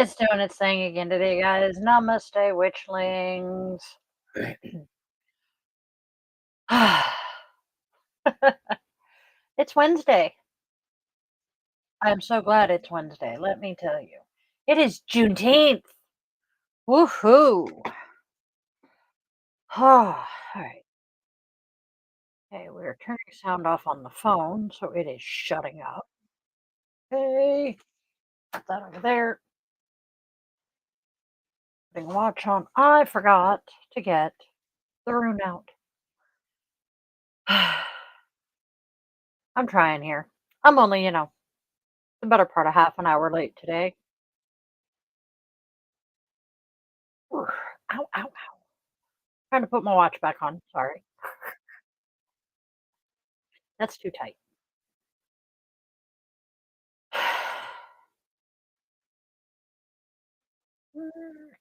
It's doing its thing again today, guys. Namaste, witchlings. It's Wednesday. I'm so glad it's Wednesday. Let me tell you. It is Juneteenth. Woohoo. All right. Okay, we're turning sound off on the phone, so it is shutting up. Okay. Put that over there. Putting watch on. I forgot to get the rune out. I'm trying here. I'm only, the better part of half an hour late today. Ooh, ow, ow, ow. Trying to put my watch back on. Sorry. That's too tight.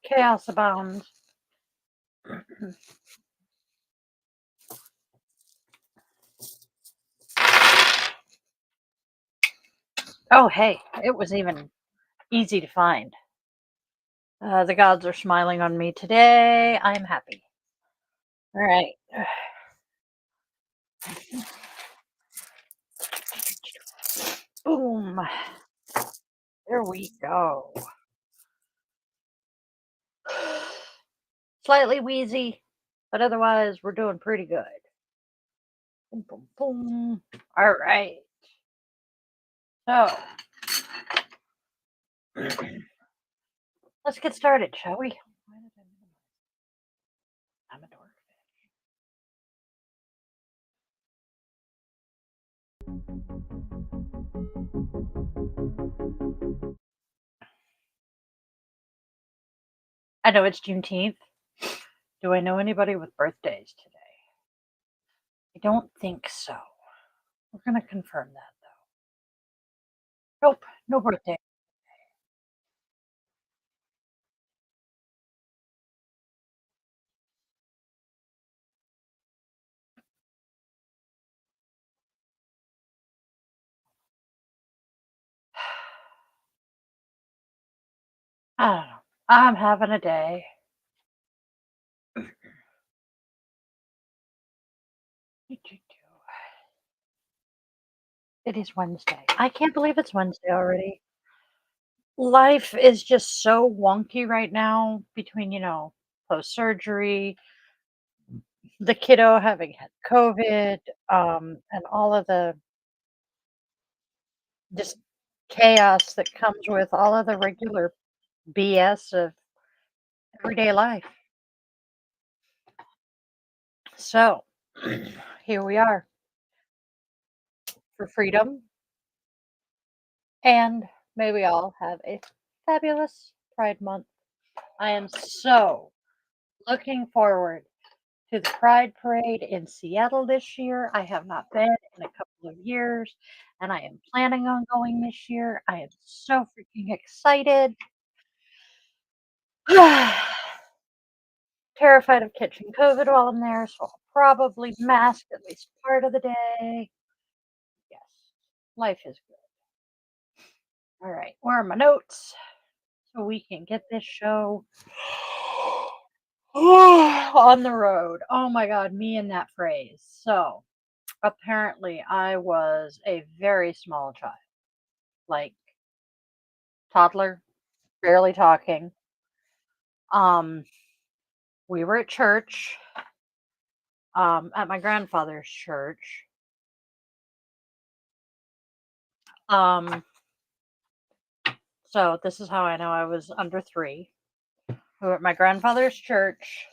Chaos abounds. Oh, hey, it was even easy to find. The gods are smiling on me today. I'm happy. All right. Boom. There we go. Slightly wheezy, but otherwise we're doing pretty good. Boom, boom, boom. All right. So let's get started, shall we? I'm a dork. I know it's Juneteenth. Do I know anybody with birthdays today? I don't think so. We're going to confirm that though. Nope, no birthday. I don't know. I'm having a day. It is Wednesday. I can't believe it's Wednesday already. Life is just so wonky right now between, post surgery, the kiddo having had COVID, and all of the just chaos that comes with all of the regular BS of everyday life. So here we are for freedom, and may we all have a fabulous Pride Month. I am so looking forward to the Pride Parade in Seattle this year. I have not been in a couple of years, and I am planning on going this year. I am so freaking excited. Terrified of catching COVID while I'm there, so I'll probably mask at least part of the day. Yes, life is good. All right, where are my notes so we can get this show on the road? Oh my God, me and that phrase. So apparently, I was a very small child, like toddler, barely talking. Um, we were at church, at my grandfather's church. Um, so this is how I know I was under 3. We were at my grandfather's church,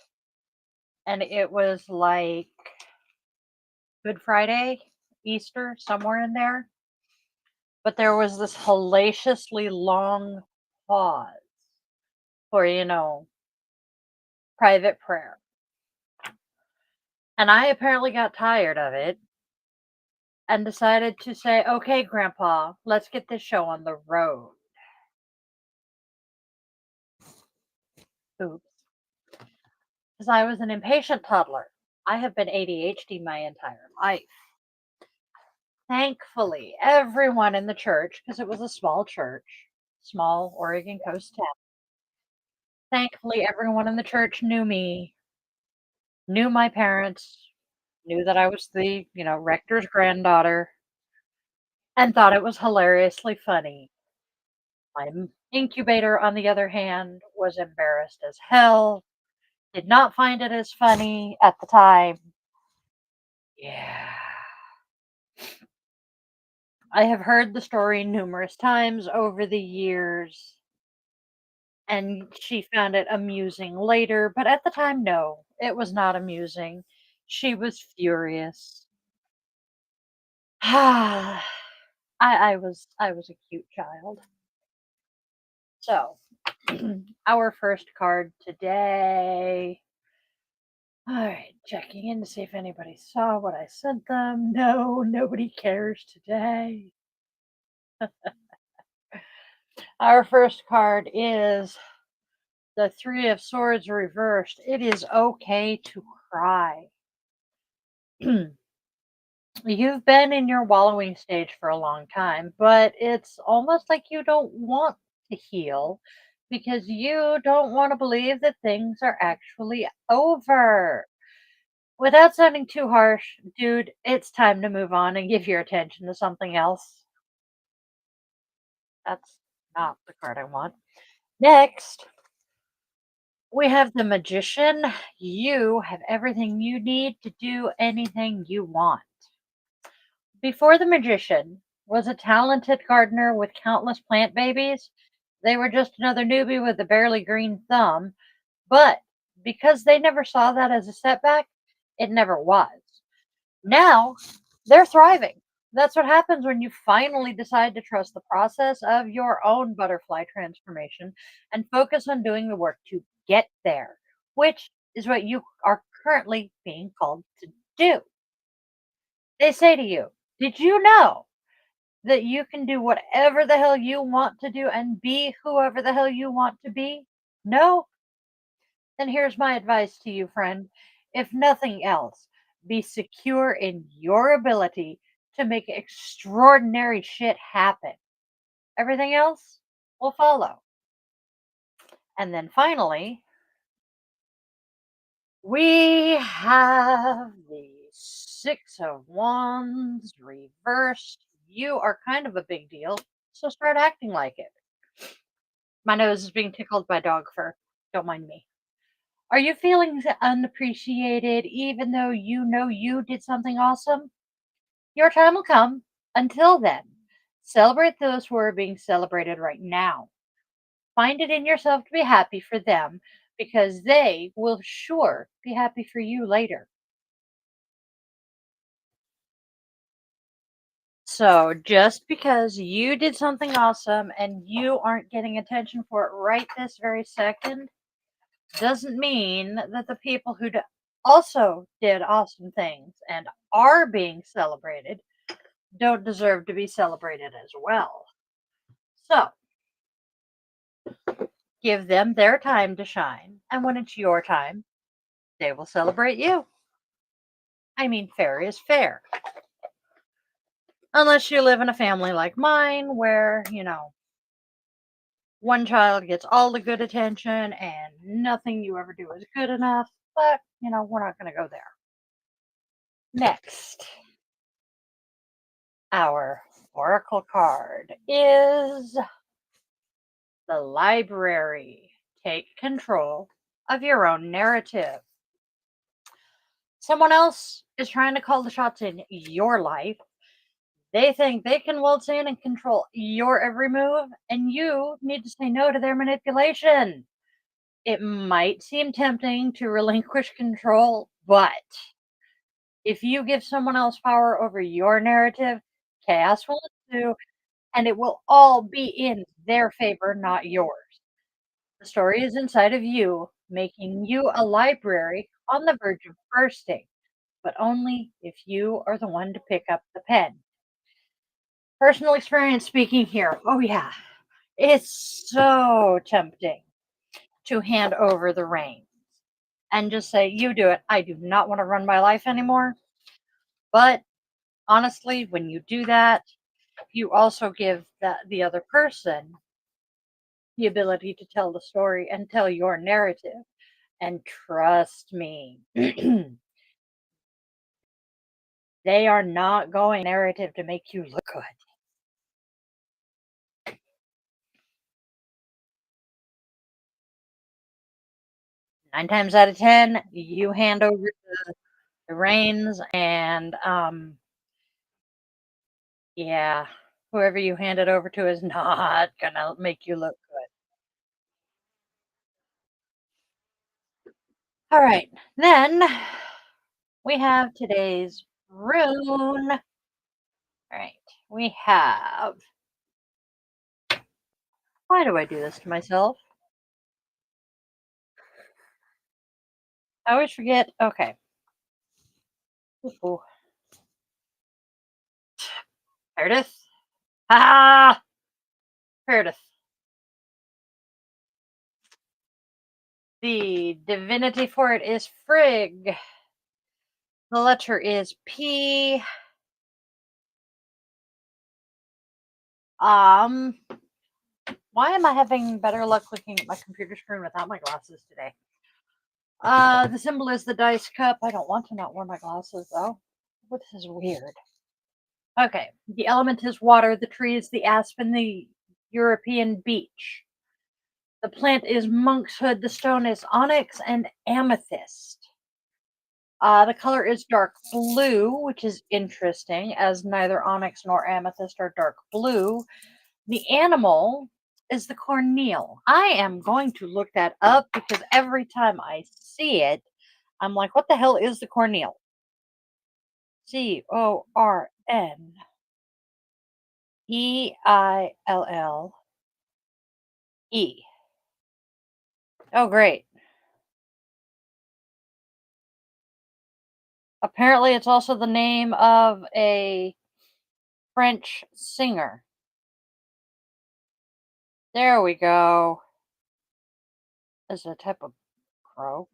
and it was like Good Friday, Easter, somewhere in there. But there was this hellaciously long pause for, private prayer. And I apparently got tired of it and decided to say, okay, Grandpa, let's get this show on the road. Oops. Because I was an impatient toddler. I have been ADHD my entire life. Thankfully, everyone in the church, because it was a small church, small Oregon coast town, Thankfully, everyone in the church knew me, knew my parents, knew that I was the, rector's granddaughter, and thought it was hilariously funny. My incubator, on the other hand, was embarrassed as hell, did not find it as funny at the time. Yeah. I have heard the story numerous times over the years, and she found it amusing later, but at the time, no, it was not amusing. She was furious. I was a cute child. So, our first card today. All right, checking in to see if anybody saw what I sent them. No, nobody cares today. Our first card is the Three of Swords reversed. It is okay to cry. You've been in your wallowing stage for a long time, but it's almost like you don't want to heal because you don't want to believe that things are actually over. Without sounding too harsh, dude, it's time to move on and give your attention to something else. That's not the card I want. Next, we have the Magician. You have everything you need to do anything you want. Before the Magician was a talented gardener with countless plant babies, they were just another newbie with a barely green thumb. But because they never saw that as a setback, it never was. Now they're thriving. That's what happens when you finally decide to trust the process of your own butterfly transformation and focus on doing the work to get there, which is what you are currently being called to do. They say to you, did you know that you can do whatever the hell you want to do and be whoever the hell you want to be? No? Then here's my advice to you, friend. If nothing else, be secure in your ability to make extraordinary shit happen. Everything else will follow. And then finally, we have the Six of Wands reversed. You are kind of a big deal, so start acting like it. My nose is being tickled by dog fur. Don't mind me. Are you feeling unappreciated even though you know you did something awesome? Your time will come. Until then, celebrate those who are being celebrated right now. Find it in yourself to be happy for them because they will sure be happy for you later. So, just because you did something awesome and you aren't getting attention for it right this very second, doesn't mean that the people who also did awesome things and are being celebrated don't deserve to be celebrated as well. So, give them their time to shine, and when it's your time, they will celebrate you. I mean, fair is fair. Unless you live in a family like mine where, one child gets all the good attention and nothing you ever do is good enough. But, we're not going to go there. Next, our oracle card is the library. Take control of your own narrative. Someone else is trying to call the shots in your life. They think they can waltz in and control your every move, and you need to say no to their manipulation. It might seem tempting to relinquish control, but if you give someone else power over your narrative, chaos will ensue, and it will all be in their favor, not yours. The story is inside of you, making you a library on the verge of bursting, but only if you are the one to pick up the pen. Personal experience speaking here. Oh, yeah. It's so tempting to hand over the reins and just say, you do it. I do not want to run my life anymore. But honestly, when you do that, you also give the other person the ability to tell the story and tell your narrative. And trust me, they are not going narrative to make you look good. 9 times out of 10, you hand over the reins and, yeah, whoever you hand it over to is not gonna make you look good. Alright, then we have today's rune. Alright, we have why do I do this to myself? I always forget. Okay. Ooh, Meredith. Ah, Meredith. The divinity for it is Frigg. The letter is P. Um, why am I having better luck looking at my computer screen without my glasses today? The symbol is the dice cup. I don't want to not wear my glasses though. This is weird. Okay, the element is water. The tree is the aspen. The European beech. The plant is monkshood. The stone is onyx and amethyst. The color is dark blue, which is interesting, as neither onyx nor amethyst are dark blue. The animal is the cornmeal. I am going to look that up because every time I see it, I'm like, what the hell is the cornmeal? Cornelle. Oh, great. Apparently, it's also the name of a French singer. There we go. Is it a type of crow?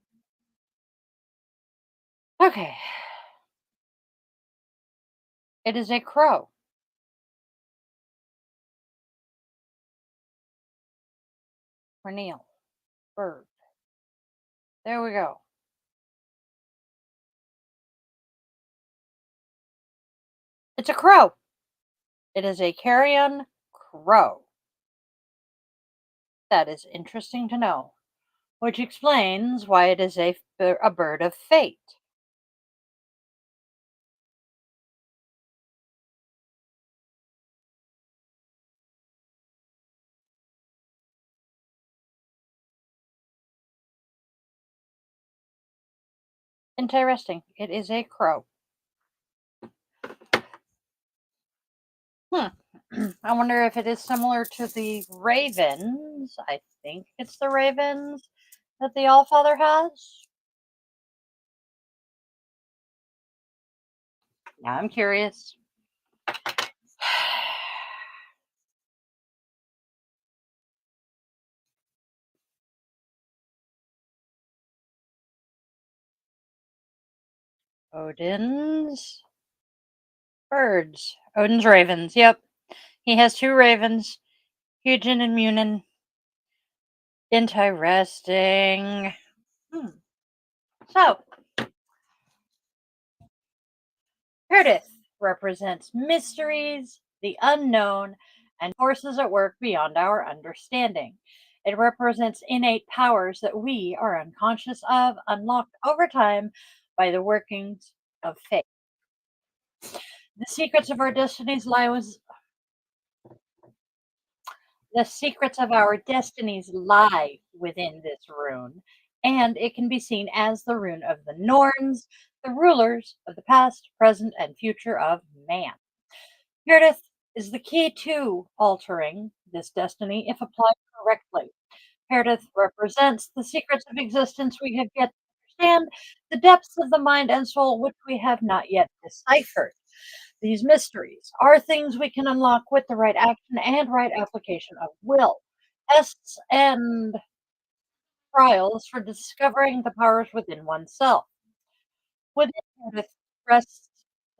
Okay. It is a crow. Cornel. Bird. There we go. It's a crow. It is a carrion crow. That is interesting to know, which explains why it is a bird of fate. Interesting. It is a crow. Hmm. I wonder if it is similar to the ravens. I think it's the ravens that the Allfather has. Now I'm curious. Odin's birds. Odin's ravens. Yep. He has two ravens, Hugin and Munin. Interesting. Hmm. So, Meredith represents mysteries, the unknown, and forces at work beyond our understanding. It represents innate powers that we are unconscious of, unlocked over time by the workings of fate. The secrets of our destinies lie with The secrets of our destinies lie within this rune, and it can be seen as the rune of the Norns, the rulers of the past, present, and future of man. Meredith is the key to altering this destiny if applied correctly. Meredith represents the secrets of existence we have yet to understand, the depths of the mind and soul which we have not yet deciphered. These mysteries are things we can unlock with the right action and right application of will. Tests and trials for discovering the powers within oneself. Within Meredith rests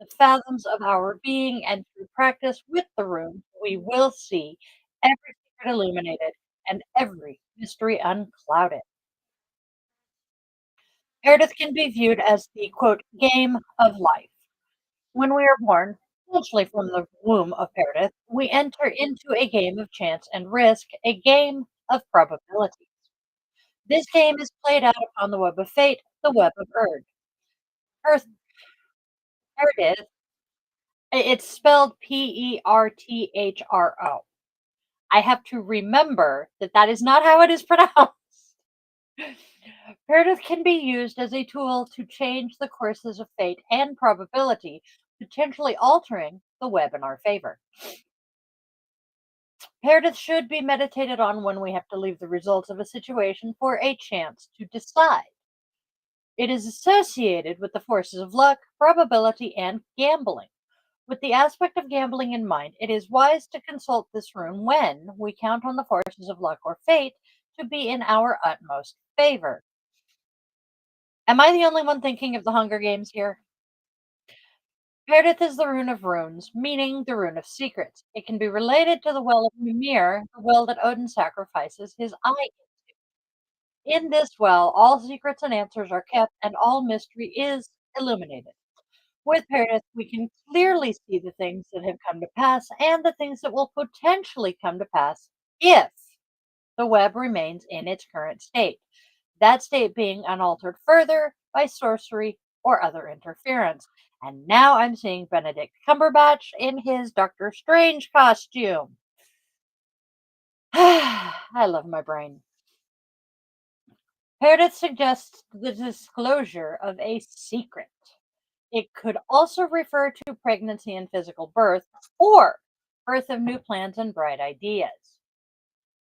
the fathoms of our being, and through practice with the room, we will see every secret illuminated and every mystery unclouded. Meredith can be viewed as the quote, game of life. When we are born, essentially from the womb of Meredith, we enter into a game of chance and risk, a game of probability. This game is played out upon the web of fate, the web of Earth, Meredith. It's spelled Perthro. I have to remember that that is not how it is pronounced. Meredith can be used as a tool to change the courses of fate and probability, potentially altering the web in our favor. Meredith should be meditated on when we have to leave the results of a situation for a chance to decide. It is associated with the forces of luck, probability, and gambling. With the aspect of gambling in mind, it is wise to consult this rune when we count on the forces of luck or fate to be in our utmost favor. Am I the only one thinking of the Hunger Games here? Meredith is the rune of runes, meaning the rune of secrets. It can be related to the well of Mimir, the well that Odin sacrifices his eye. In this well, all secrets and answers are kept, and all mystery is illuminated. With Meredith, we can clearly see the things that have come to pass and the things that will potentially come to pass if the web remains in its current state. That state being unaltered further by sorcery or other interference. And now I'm seeing Benedict Cumberbatch in his Doctor Strange costume. I love my brain. Meredith suggests the disclosure of a secret. It could also refer to pregnancy and physical birth or birth of new plans and bright ideas.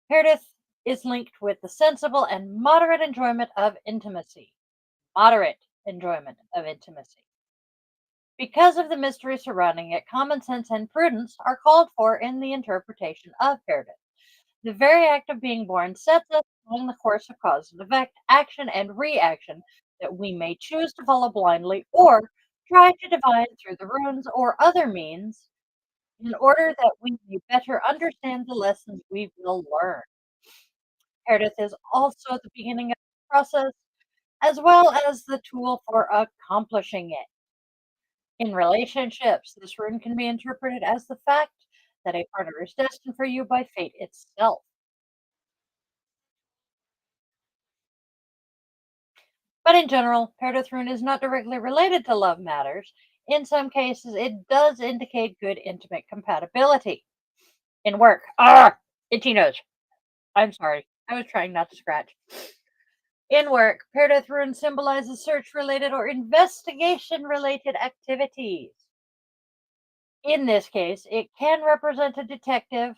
Meredith is linked with the sensible and moderate enjoyment of intimacy. Moderate enjoyment of intimacy. Because of the mystery surrounding it, common sense and prudence are called for in the interpretation of Meredith. The very act of being born sets us along the course of cause and effect, action and reaction that we may choose to follow blindly or try to divine through the runes or other means in order that we may better understand the lessons we will learn. Meredith is also the beginning of the process as well as the tool for accomplishing it. In relationships, this rune can be interpreted as the fact that a partner is destined for you by fate itself. But in general, Meredith rune is not directly related to love matters. In some cases, it does indicate good intimate compatibility. In work, itchy nose. I'm sorry. I was trying not to scratch. In work, Meredith rune symbolizes search related or investigation related activities. In this case, it can represent a detective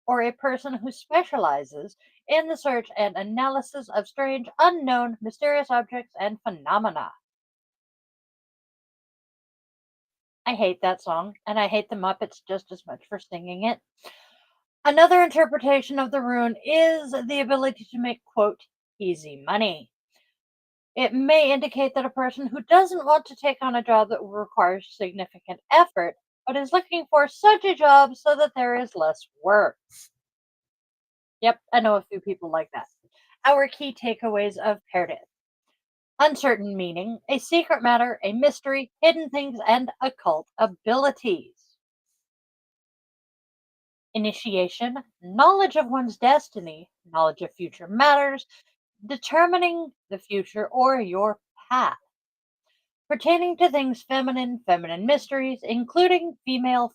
or a person who specializes in the search and analysis of strange, unknown, mysterious objects and phenomena. I hate that song, and I hate the Muppets just as much for singing it. Another interpretation of the rune is the ability to make, quote, easy money. It may indicate that a person who doesn't want to take on a job that requires significant effort, but is looking for such a job so that there is less work. Yep, I know a few people like that. Our key takeaways of Meredith. Uncertain meaning, a secret matter, a mystery, hidden things, and occult abilities. Initiation, knowledge of one's destiny, knowledge of future matters, determining the future or your path. Pertaining to things feminine, feminine mysteries, including female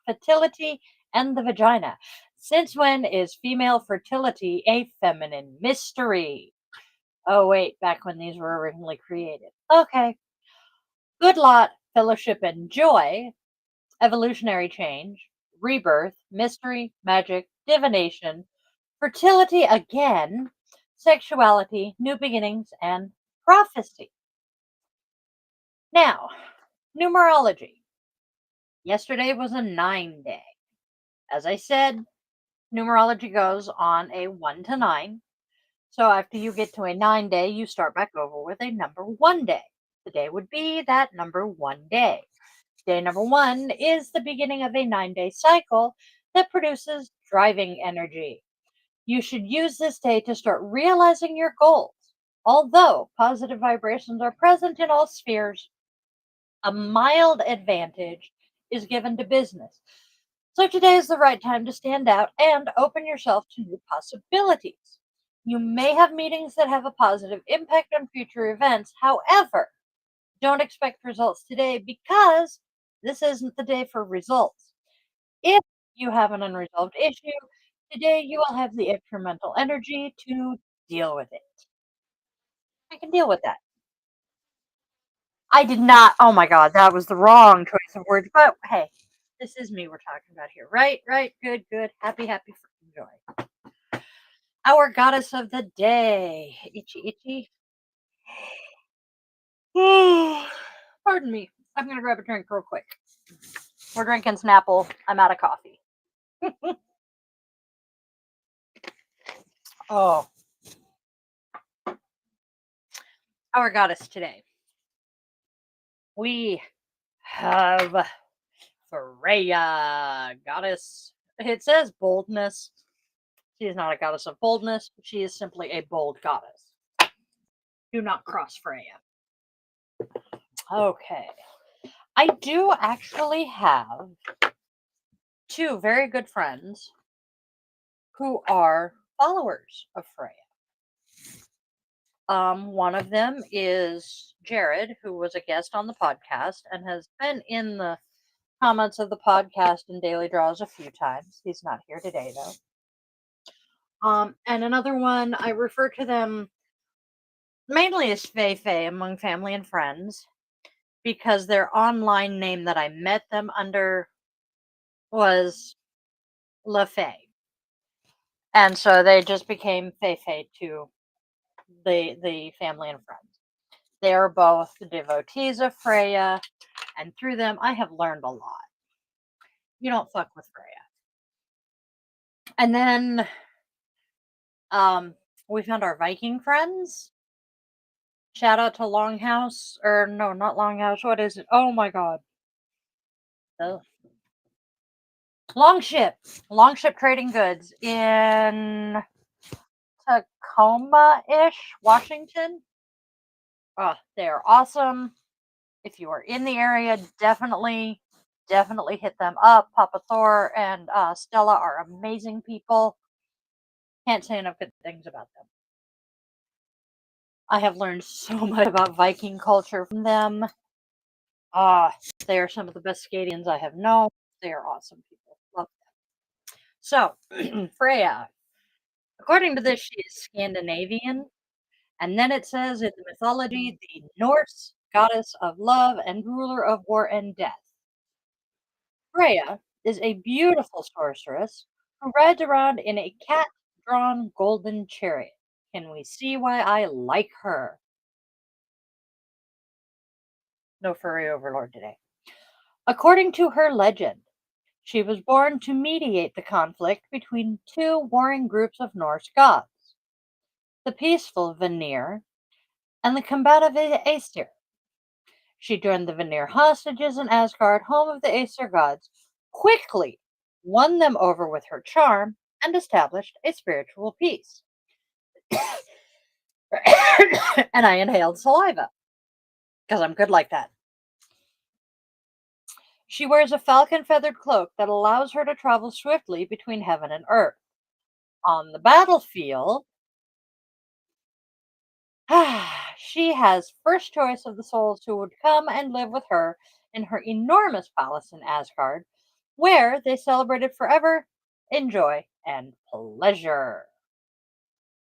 fertility and the vagina. Since when is female fertility a feminine mystery? Oh, wait, back when these were originally created. Okay. Good lot, fellowship, and joy, evolutionary change, rebirth, mystery, magic, divination, fertility again, sexuality, new beginnings, and prophecy. Now, numerology. Yesterday was a 9 day. As I said, numerology goes on a 1 to 9. So after you get to a 9 day, you start back over with a number 1 day. The day would be that number 1 day. Day number 1 is the beginning of a 9 day cycle that produces driving energy. You should use this day to start realizing your goals. Although positive vibrations are present in all spheres, a mild advantage is given to business. So today is the right time to stand out and open yourself to new possibilities. You may have meetings that have a positive impact on future events. However, don't expect results today because this isn't the day for results. If you have an unresolved issue, today you will have the extra mental energy to deal with it. I can deal with that. I did not. Oh my God, that was the wrong choice of words. But hey, this is me we're talking about here. Right, right, good, good. Happy, happy, freaking joy. Our goddess of the day. Itchy, itchy. Pardon me. I'm going to grab a drink real quick. We're drinking Snapple. I'm out of coffee. Oh, our goddess today. We have Freya, goddess. It says boldness. She is not a goddess of boldness. She is simply a bold goddess. Do not cross Freya. Okay. I do actually have two very good friends who are followers of Freya. One of them is Jared, who was a guest on the podcast and has been in the comments of the podcast and daily draws a few times. He's not here today though. And another one, I refer to them mainly as Fei Fei among family and friends because their online name that I met them under was La Fei. And so they just became Fei Fei to the family and friends. They are both devotees of Freya, and through them I have learned a lot. You don't fuck with Freya. And then we found our Viking friends. Shout out to Longhouse, or no, not Longhouse. What is it? Oh my God, the Longship, Longship Trading Goods in Tacoma-ish, Washington. Oh, they're awesome. If you are in the area, definitely hit them up. Papa Thor and Stella are amazing people. Can't say enough good things about them. I have learned so much about Viking culture from them. They are some of the best Scadians I have known. They are awesome people. Love them. So, Freya, according to this, she is Scandinavian. And then it says in the mythology, the Norse goddess of love and ruler of war and death. Freya is a beautiful sorceress who rides around in a cat-drawn golden chariot. Can we see why I like her? No furry overlord today. According to her legend, she was born to mediate the conflict between two warring groups of Norse gods, the peaceful Vanir and the combative Aesir. She joined the Vanir hostages in Asgard, home of the Aesir gods, quickly won them over with her charm, and established a spiritual peace. And I inhaled saliva because I'm good like that. She wears a falcon feathered cloak that allows her to travel swiftly between heaven and earth. On the battlefield, she has first choice of the souls who would come and live with her in her enormous palace in Asgard, where they celebrated forever in joy and pleasure.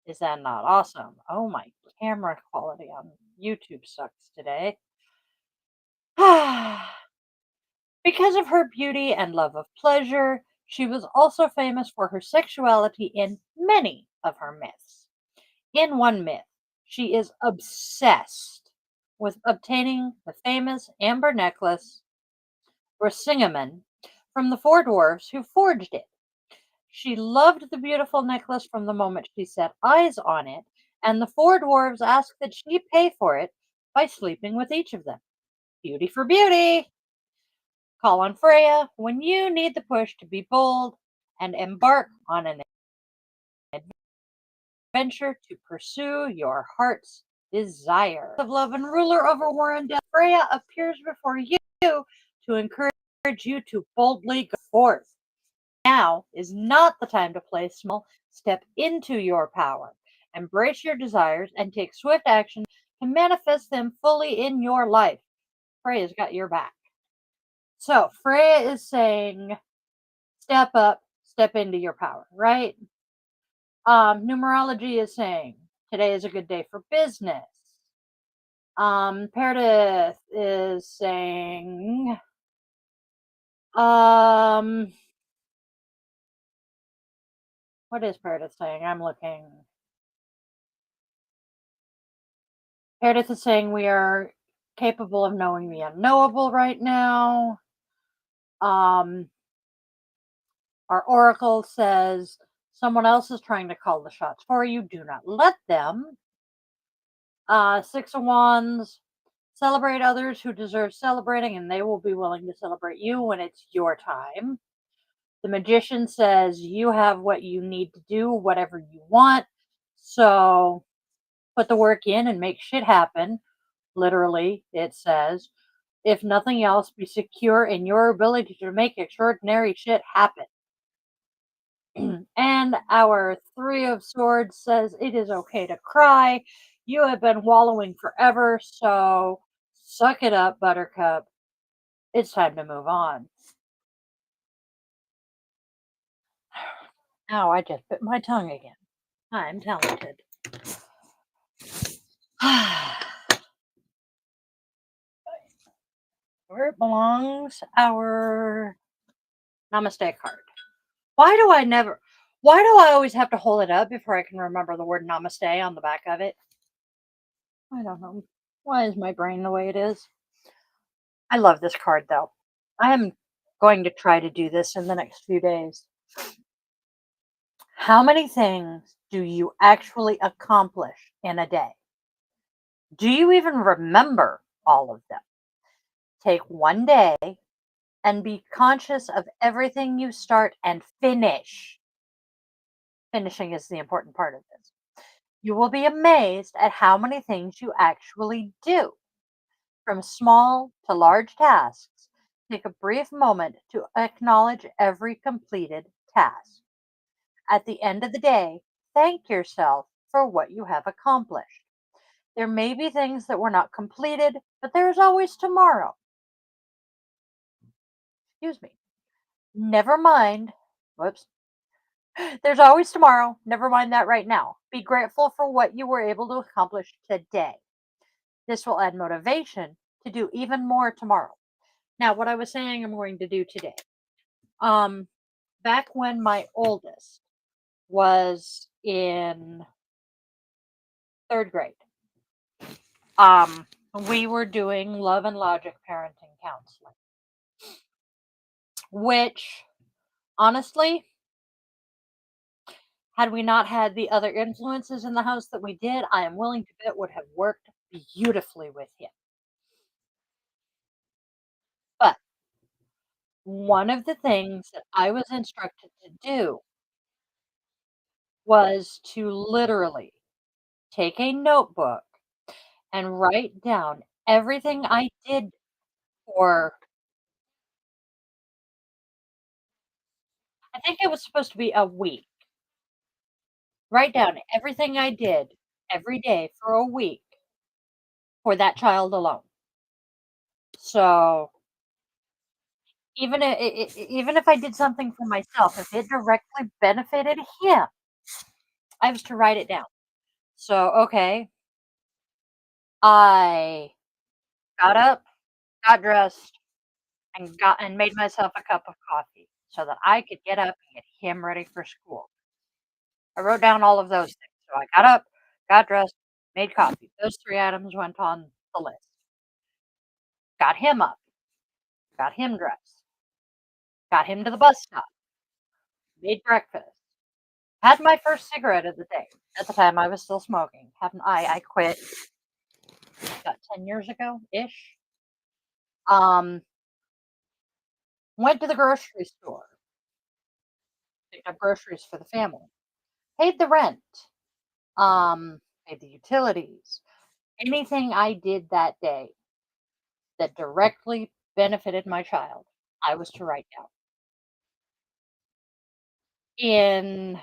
Is that not awesome? Oh, my camera quality on YouTube sucks today. Because of her beauty and love of pleasure, she was also famous for her sexuality in many of her myths. In one myth, she is obsessed with obtaining the famous amber necklace, Rosingamen, from the four dwarfs who forged it. She loved the beautiful necklace from the moment she set eyes on it, and the four dwarves asked that she pay for it by sleeping with each of them. Beauty for beauty! Call on Freya when you need the push to be bold and embark on an adventure. venture to pursue your heart's desire. Of love and ruler over war and death, Freya appears before you to encourage you to boldly go forth. Now is not the time to play small. Step into your power, embrace your desires, and take swift action to manifest them fully in your life. Freya's got your back. So Freya is saying, step up, step into your power, right? Numerology is saying today is a good day for business. Peridith is saying, um, what is Peridith saying? I'm looking. Peridith is saying we are capable of knowing the unknowable right now. Um, our oracle says someone else is trying to call the shots for you. Do not let them. Six of Wands, celebrate others who deserve celebrating, and they will be willing to celebrate you when it's your time. The Magician says you have what you need to do, whatever you want. So put the work in and make shit happen. Literally, it says, if nothing else, be secure in your ability to make extraordinary shit happen. And our Three of Swords says it is okay to cry. You have been wallowing forever, so suck it up, Buttercup. It's time to move on. Ow, I just bit my tongue again. I'm talented. Where it belongs, our Namaste card. Why do I never, why do I always have to hold it up before I can remember the word Namaste on the back of it? I don't know. Why is my brain the way it is? I love this card though. I am going to try to do this in the next few days. How many things do you actually accomplish in a day? Do you even remember all of them? Take one day and be conscious of everything you start and finish. Finishing is the important part of this. You will be amazed at how many things you actually do. From small to large tasks, take a brief moment to acknowledge every completed task. At the end of the day, thank yourself for what you have accomplished. There may be things that were not completed, but there is always tomorrow. Excuse me. Never mind. Whoops. There's always tomorrow. Never mind that right now. Be grateful for what you were able to accomplish today. This will add motivation to do even more tomorrow. Now, what I was saying I'm going to do today. Um, Back when my oldest was in third grade, um, we were doing love and logic parenting counseling, which honestly, had we not had the other influences in the house that we did, I am willing to bet would have worked beautifully with him. But one of the things that I was instructed to do was to literally take a notebook and write down everything I did for, I think it was supposed to be a week. Write down everything I did every day for a week for that child alone. So even if I did something for myself, if it directly benefited him, I was to write it down. So, okay, I got up, got dressed, and made myself a cup of coffee so that I could get up and get him ready for school. I wrote down all of those things. So I got up, got dressed, made coffee. Those 3 items went on the list. Got him up, got him dressed, got him to the bus stop, made breakfast, had my first cigarette of the day. At the time, I was still smoking. Haven't I quit about 10 years ago ish. Um, Went to the grocery store, picked up groceries for the family, paid the rent, Pay the utilities. Anything I did that day that directly benefited my child, I was to write down. In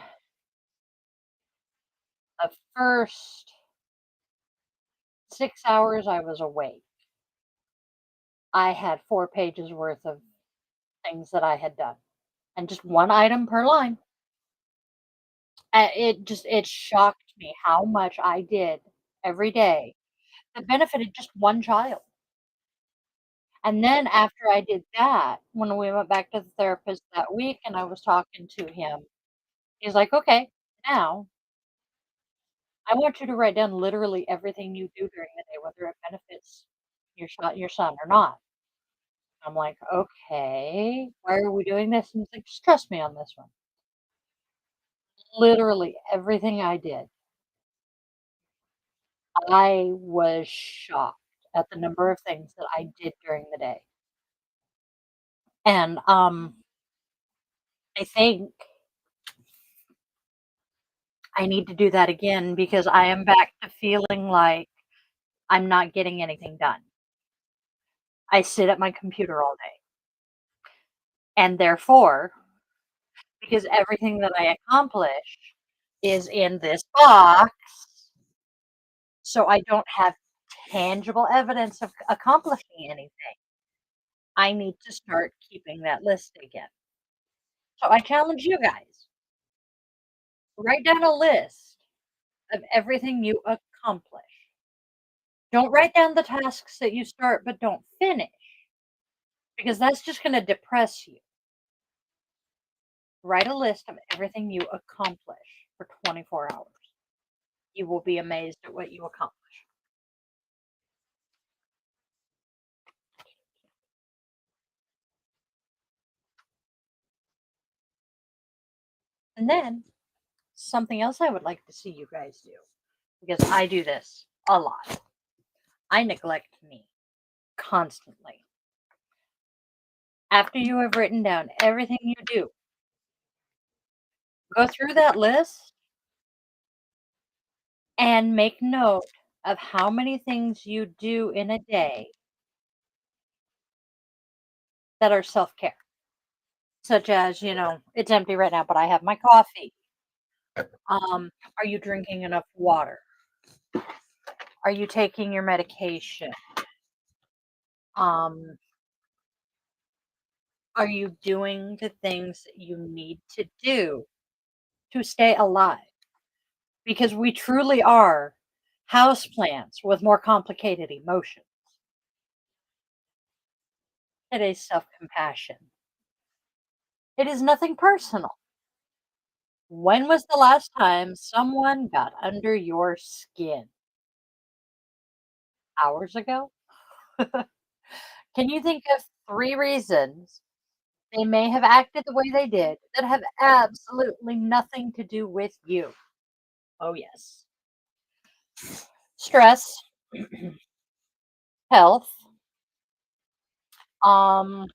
the first 6 hours I was awake, I had 4 pages worth of things that I had done, and just 1 item per line. It shocked me how much I did every day that benefited just 1 child. And then after I did that, when we went back to the therapist that week and I was talking to him, he's like, "Okay, now I want you to write down literally everything you do during the day, whether it benefits your son or not." I'm like, "Okay, why are we doing this?" And he's like, "Just trust me on this one." Literally everything I did, I was shocked at the number of things that I did during the day. And, I think I need to do that again because I am back to feeling like I'm not getting anything done. I sit at my computer all day, and therefore, because everything that I accomplish is in this box, so I don't have tangible evidence of accomplishing anything. I need to start keeping that list again. So I challenge you guys, write down a list of everything you accomplish. Don't write down the tasks that you start but don't finish, because that's just going to depress you. Write a list of everything you accomplish for 24 hours. You will be amazed at what you accomplish. And then something else I would like to see you guys do, because I do this a lot. I neglect me constantly. After you have written down everything you do, go through that list and make note of how many things you do in a day that are self care, such as, it's empty right now, but I have my coffee. Are you drinking enough water? Are you taking your medication? Um, are you doing the things that you need to do to stay alive? Because we truly are houseplants with more complicated emotions. It is self compassion. It is nothing personal. When was the last time someone got under your skin? Hours ago? Can you think of 3 reasons they may have acted the way they did that have absolutely nothing to do with you? Oh, yes. Stress, health, um,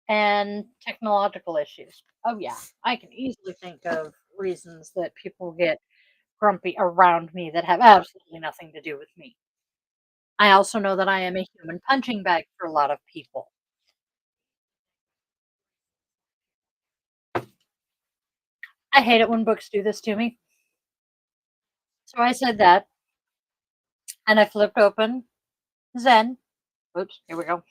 and technological issues. Oh, yeah. I can easily think of reasons that people get grumpy around me that have absolutely nothing to do with me. I also know that I am a human punching bag for a lot of people. I hate it when books do this to me. So I said that, and I flipped open Zen. Oops, here we go.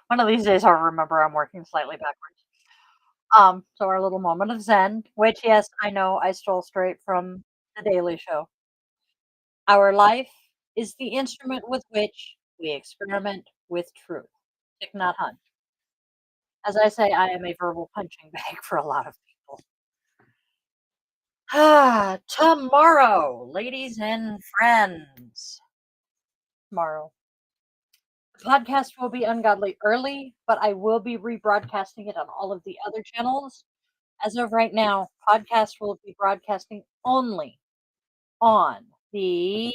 One of these days I'll remember I'm working slightly backwards. So our little moment of Zen, which, yes, I know I stole straight from The Daily Show. Our life is the instrument with which we experiment with truth. Thich Nhat Hanh. As I say, I am a verbal punching bag for a lot of people. Tomorrow, ladies and friends. Tomorrow. The podcast will be ungodly early, but I will be rebroadcasting it on all of the other channels. As of right now, podcast will be broadcasting only on the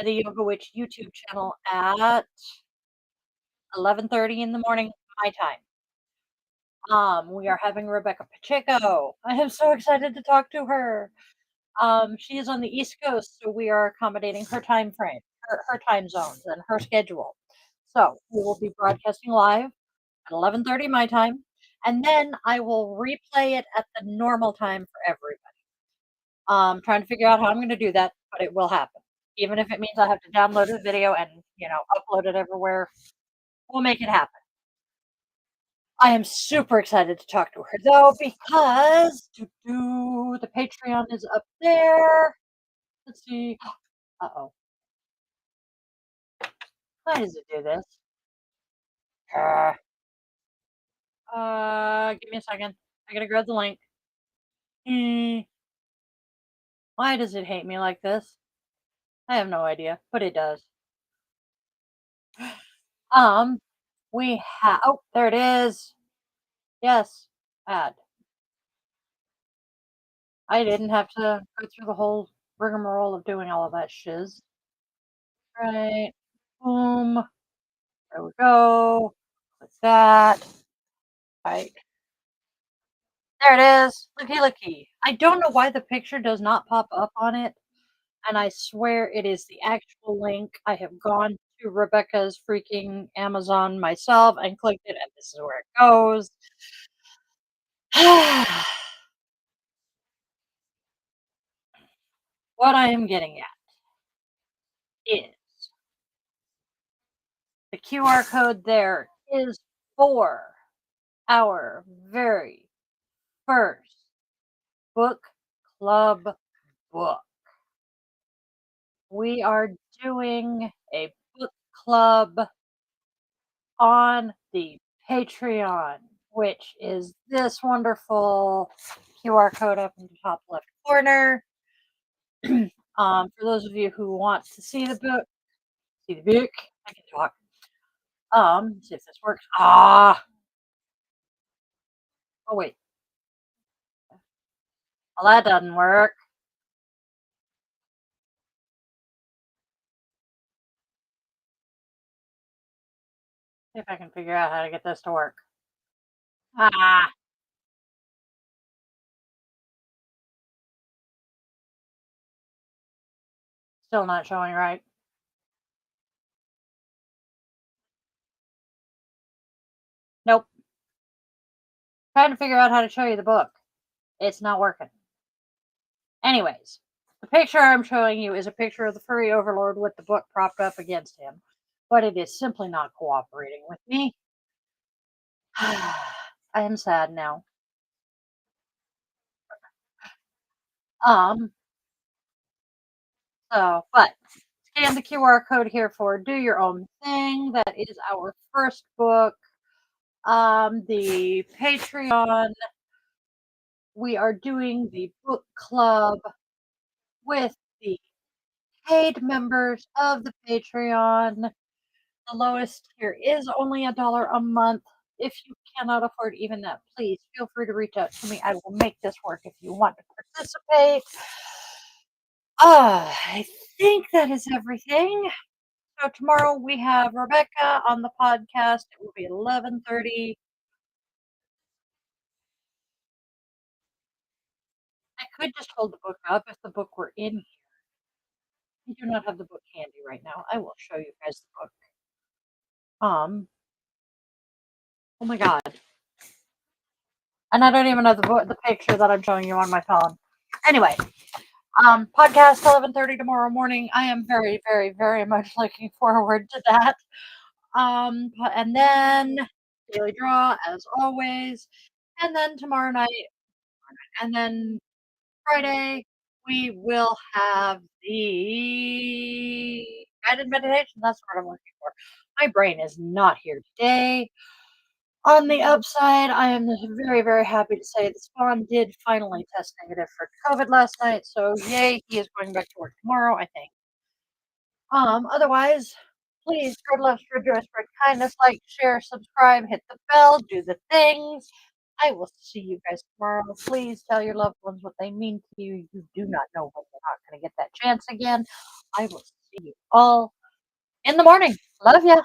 Yoga Witch YouTube channel at 11:30 in the morning, my time. We are having Rebecca Pacheco. I am so excited to talk to her. She is on the East Coast, so we are accommodating her time frame, her time zones, and her schedule. So we will be broadcasting live at 11:30 my time, and then I will replay it at the normal time for everybody. Trying to figure out how I'm going to do that, but it will happen. Even if it means I have to download the video and upload it everywhere, we'll make it happen. I am super excited to talk to her though because the Patreon is up there. Let's see. Uh-oh. Why does it do this? Give me a second. I gotta grab the link. Mm, why does it hate me like this? I have no idea, but it does. Um, we have. Oh, there it is. Yes, add. I didn't have to go through the whole rigmarole of doing all of that shiz. Right. Boom. There we go. Click that. Right. There it is. Looky, looky. I don't know why the picture does not pop up on it, and I swear it is the actual link. I have gone to Rebecca's freaking Amazon myself and clicked it, and this is where it goes. What I am getting at is the QR code there is for our very first book club book. We are doing a book club on the Patreon, which is this wonderful QR code up in the top left corner. For those of you who want to see the book, I can talk. See if this works. Oh wait, well that doesn't work. See if I can figure out how to get this to work. Ah, still not showing right. Nope. Trying to figure out how to show you the book. It's not working. Anyways, the picture I'm showing you is a picture of the furry overlord with the book propped up against him, but it is simply not cooperating with me. I am sad now. Um, but scan the QR code here for Do Your Own Thing. That is our first book. The Patreon, we are doing the book club with the paid members of the Patreon. The lowest tier is only $1 a month. If you cannot afford even that, please feel free to reach out to me. I will make this work if you want to participate. I think that is everything. So tomorrow we have Rebecca on the podcast. It will be 11:30. I could just hold the book up if the book were in here. I do not have the book handy right now. I will show you guys the book. Oh my god. And I don't even have the picture that I'm showing you on my phone. Anyway, podcast 11:30 tomorrow morning. I am very, very, very much looking forward to that. And then daily draw as always, and then tomorrow night, and then Friday we will have the guided meditation. That's what I'm looking for. My brain is not here today. On the upside, I am very, very happy to say that Spawn did finally test negative for COVID last night, so yay, he is going back to work tomorrow, I think. Otherwise, please spread love, spread joy, spread kindness, like, share, subscribe, hit the bell, do the things. I will see you guys tomorrow. Please tell your loved ones what they mean to you. You do not know when you're not going to get that chance again. I will see you all in the morning. Love ya.